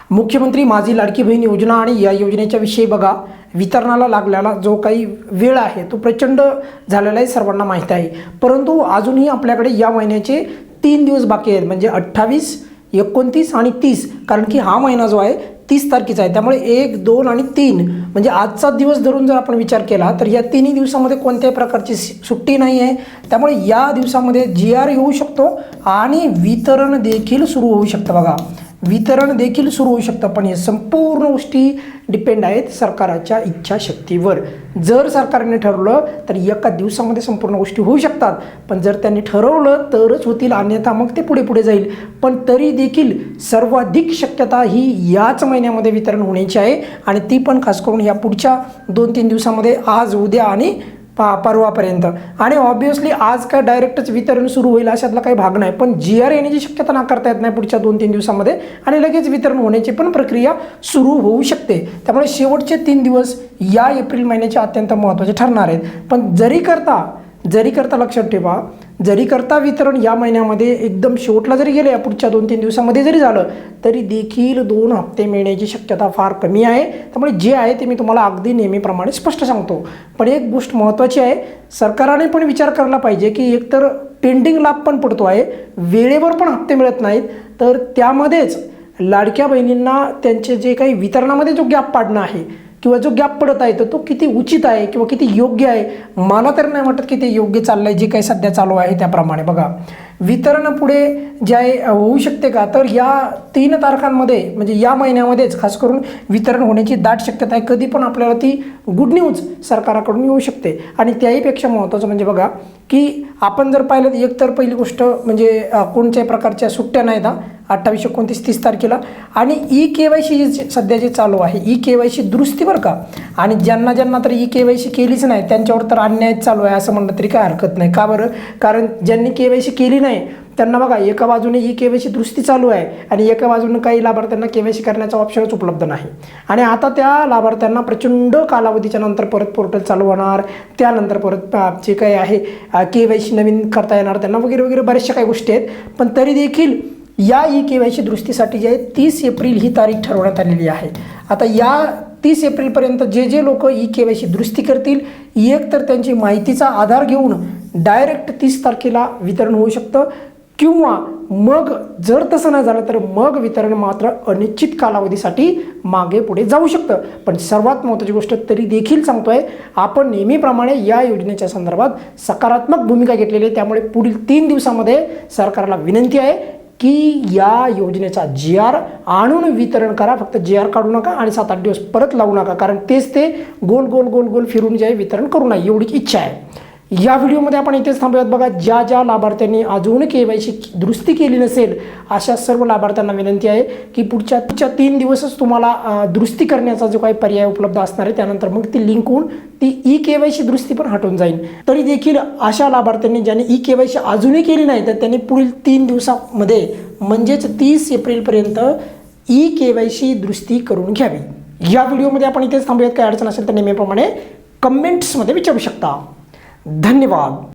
मुख्यमंत्री माझी लाडकी बहीण योजना आणि या योजनेच्या विषयी बघा, वितरणाला लागलेला जो काही वेळ आहे तो प्रचंड झालेला आहे, सर्वांना माहीत आहे. परंतु अजूनही आपल्याकडे या महिन्याचे 3 दिवस बाकी आहेत, म्हणजे 28, 29 आणि 30. कारण की हा महिना जो आहे 30 तारखेचा आहे. त्यामुळे 1, 2 आणि 3 म्हणजे आजचा दिवस धरून जर आपण विचार केला तर या तिन्ही दिवसामध्ये कोणत्याही प्रकारची सुट्टी नाही आहे. त्यामुळे या दिवसामध्ये GR येऊ शकतो आणि वितरण देखील सुरू होऊ शकतं. बघा, वितरण देखील सुरू होऊ शकतं, पण हे संपूर्ण गोष्टी डिपेंड आहेत सरकारच्या इच्छाशक्तीवर. जर सरकारने ठरवलं तर एका दिवसामध्ये संपूर्ण गोष्टी होऊ शकतात, पण जर त्यांनी ठरवलं तरच होतील, अन्यथा मग ते पुढे पुढे जाईल. पण तरी देखील सर्वाधिक शक्यता ही याच महिन्यामध्ये वितरण होण्याची आहे, आणि ती पण खास करून या पुढच्या 2-3 दिवसामध्ये, आज, उद्या आणि परवापर्यंत. आणि ऑब्व्हियसली आज काय डायरेक्टच वितरण सुरू होईल अशातला काही भाग नाही, पण GR येण्याची शक्यता नाकारता येत नाही पुढच्या 2-3 दिवसामध्ये, आणि लगेच वितरण होण्याची पण प्रक्रिया सुरू होऊ शकते. त्यामुळे शेवटचे 3 दिवस या एप्रिल महिन्याचे अत्यंत महत्त्वाचे ठरणार आहेत. पण जरी करता लक्षात ठेवा, जरी करता वितरण या महिन्यामध्ये एकदम शेवटला जरी गेले, या पुढच्या 2-3 दिवसामध्ये जरी झालं तरी देखील 2 हप्ते मिळण्याची शक्यता फार कमी आहे. त्यामुळे जे आहे ते मी तुम्हाला अगदी नेहमीप्रमाणे स्पष्ट सांगतो. पण एक गोष्ट महत्त्वाची आहे, सरकारने पण विचार करायला पाहिजे की एकतर पेंडिंग लाभ पण पडतो आहे, वेळेवर पण हप्ते मिळत नाहीत, तर त्यामध्येच लाडक्या बहिणींना त्यांचे जे काही वितरणामध्ये जो गॅप पाडणं आहे किंवा जो गॅप पडत आहे तर तो किती उचित आहे किंवा किती योग्य आहे. मला तर नाही वाटत की ते योग्य चाललं आहे जे काही सध्या चालू आहे त्याप्रमाणे. बघा, वितरण पुढे जे आहे होऊ शकते का, तर या 3 तारखांमध्ये म्हणजे या महिन्यामध्येच खास करून वितरण होण्याची दाट शक्यता आहे. कधी पण आपल्याला ती गुड न्यूज सरकाराकडून येऊ शकते. आणि त्याहीपेक्षा महत्त्वाचं म्हणजे बघा की आपण जर पाहिलं तर एकतर पहिली गोष्ट म्हणजे कोणत्याही प्रकारच्या सुट्ट्या नाहीत 28, 29, 30 तारखेला. आणि EKYC सध्या जे चालू आहे, EKYC दुरुस्ती बरं का, आणि ज्यांना तर EKYC केलीच नाही त्यांच्यावर तर अन्याय चालू आहे असं म्हणलं तरी काय हरकत नाही. का बरं? कारण ज्यांनी KYC केली नाही त्यांना बघा, एका बाजूने EKYC दुरुस्ती चालू आहे आणि एका बाजूने काही लाभार्थ्यांना KYC करण्याचा ऑप्शनच उपलब्ध नाही. आणि आता त्या लाभार्थ्यांना प्रचंड कालावधीच्या नंतर परत पोर्टल चालू होणार, त्यानंतर परत जे काही आहे KYC नवीन करता येणार त्यांना, वगैरे वगैरे बऱ्याचशा काही गोष्टी आहेत. पण तरी देखील या EKYC दुरुस्तीसाठी जे आहे 30 एप्रिल ही तारीख ठरवण्यात आलेली आहे. आता या 30 एप्रिलपर्यंत जे लोक EKYC दुरुस्ती करतील, एक तर त्यांची माहितीचा आधार घेऊन डायरेक्ट 30 तारखेला वितरण होऊ शकतं, किंवा मग जर तसं नाही झालं तर मग वितरण मात्र अनिश्चित कालावधीसाठी मागे पुढे जाऊ शकतं. पण सर्वात महत्त्वाची गोष्ट तरी देखील सांगतोय, आपण नेहमीप्रमाणे या योजनेच्या संदर्भात सकारात्मक भूमिका घेतलेली आहे. त्यामुळे पुढील 3 दिवसामध्ये सरकारला विनंती आहे की या योजनेचा GR आणून वितरण करा. फक्त GR काढू नका आणि 7-8 दिवस परत लावू नका, कारण तेच ते गोल गोल गोल गोल फिरून जे वितरण करू नये एवढी इच्छा आहे. या व्हिडिओमध्ये आपण इथेच थांबूयात. बघा, ज्या लाभार्थ्यांनी अजून KYC दुरुस्ती केली नसेल अशा सर्व लाभार्थ्यांना विनंती आहे की पुढच्या 3 दिवसच तुम्हाला दुरुस्ती करण्याचा जो काही पर्याय उपलब्ध असणार आहे, त्यानंतर मग ती लिंक होऊन ती EKYC दुरुस्ती पण हटून जाईल. तरी देखील अशा लाभार्थ्यांनी ज्यांनी EKYC अजूनही केली नाही तर त्यांनी पुढील 3 दिवसामध्ये म्हणजेच 30 एप्रिलपर्यंत EKYC दुरुस्ती करून घ्यावी. या व्हिडिओमध्ये आपण इथेच थांबूयात. काही अडचण असेल तर नेहमीप्रमाणे कमेंट्समध्ये विचारू शकता. धन्यवाद.